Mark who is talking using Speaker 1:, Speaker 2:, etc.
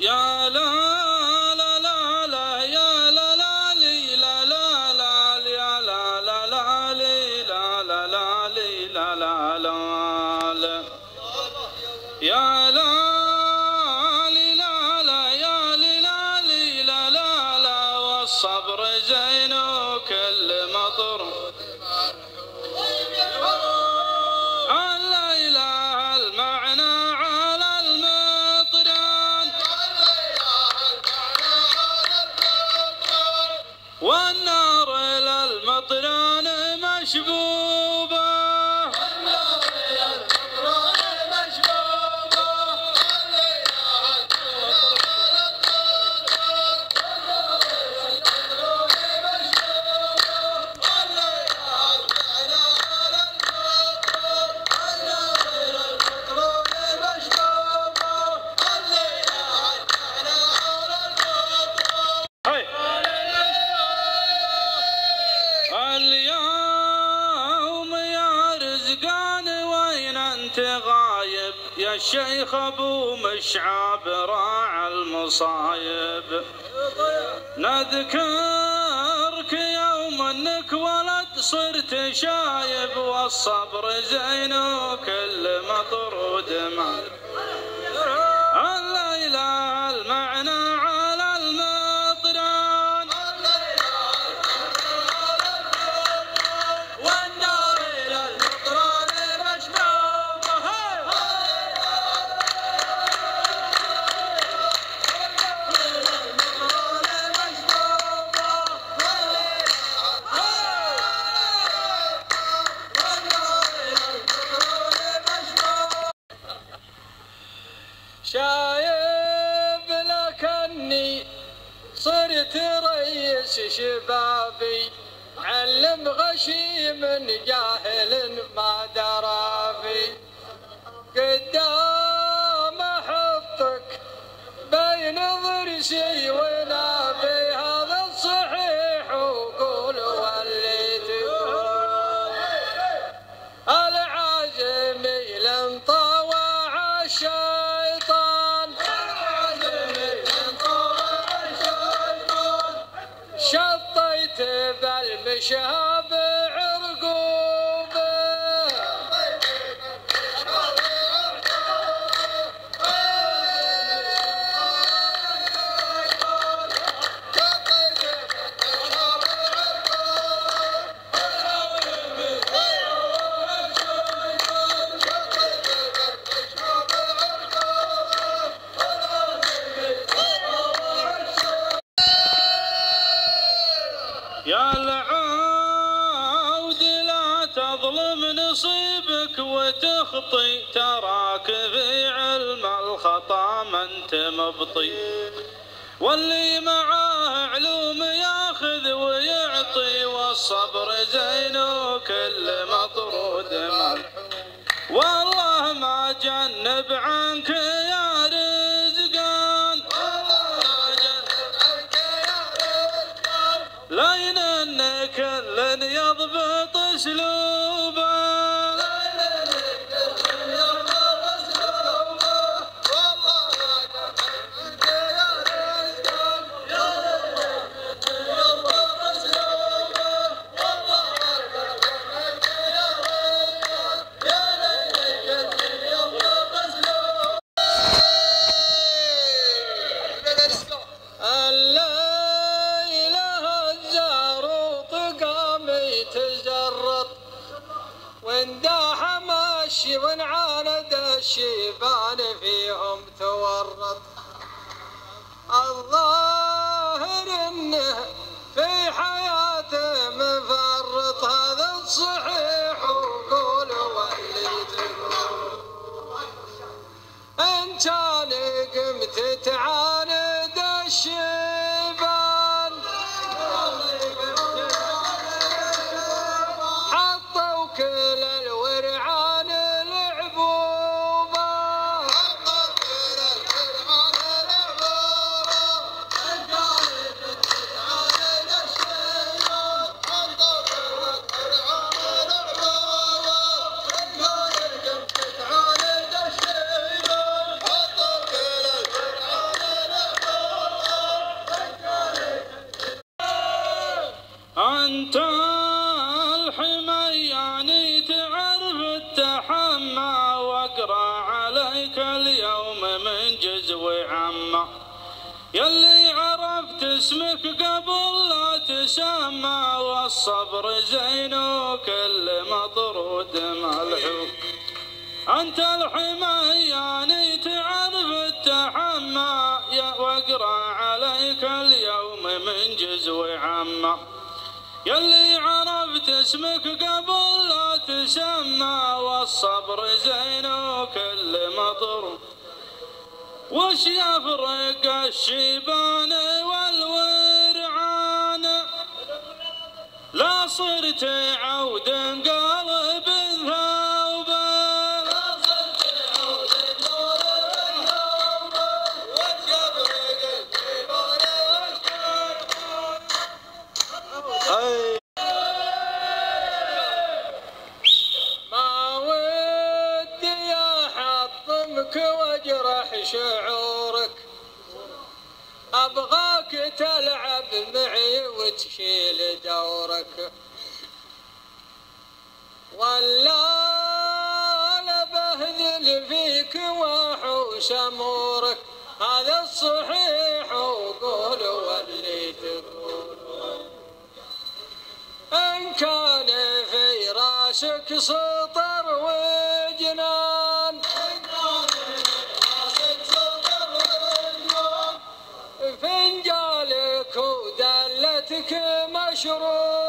Speaker 1: يا لا لا لا لا يا لا لا لي لا لا لا يا لا لا لا لي لا لا لا لي لا لا لا يا لا لي لا لا يا لي لا لي لا لا لا والصبر زين وكل مطر والنار للمطران مشبوبة والنار للمطران مشبوبة اليوم يا رزقان وين انت غايب يا الشيخ ابو مشعب راعى المصايب نذكرك يوم انك ولد صرت شايب والصبر زين وكل مطرود ما لا اله المعنى على المطران والنار للمطران مشبوبة شايب لكني صرت رئيس شبابي علم غشيم جاهل ما درى في قدام احطك بين ضرسي ونابي هذا الصحيح وقول واللي تقول العازمي لن طوع الشيطان شطيت بالمشهب عرقوبه يا العود لا تظلم نصيبك وتخطي تراك في علم الخطا ما انت مبطي واللي معاه علوم ياخذ ويعطي والصبر زين وكل مطرود ملح والله ما جنب عنك يا رزقان لين ان كل يضبط اسلوبه ونداح ماشي ونعاند الشيبان فيهم تورط الظاهر انه في حياته مفرط هذا الصحيح وقول واللي تقول ان كان قمت تعاند الشيبان حطوا كل الورعان العبوبة عليك اليوم من جزو عمه، يلي عرفت اسمك قبل لا تسمى، والصبر زين وكل مطرود ملحوق. أنت الحمياني تعرف التحمى، واقرأ عليك اليوم من جزو عمه، يلي عرفت اسمك قبل لا تسمى، والصبر زين وكل مطر. وش يفرق الشيبان والورعان، لا صرت عود قلب ثوبان، لا صرت عود قلب ثوبان. وش يفرق الشيبان والورعان. ما ودي احطمك واجرح شعورك، ابغاك تلعب معي وتشيل دورك، ولا انا بهذل فيك واحوش امورك. هذا الصحيح وقول واللي تقول، ان كان في راسك سطر وجنان، فنجالك ودلتك مشروب.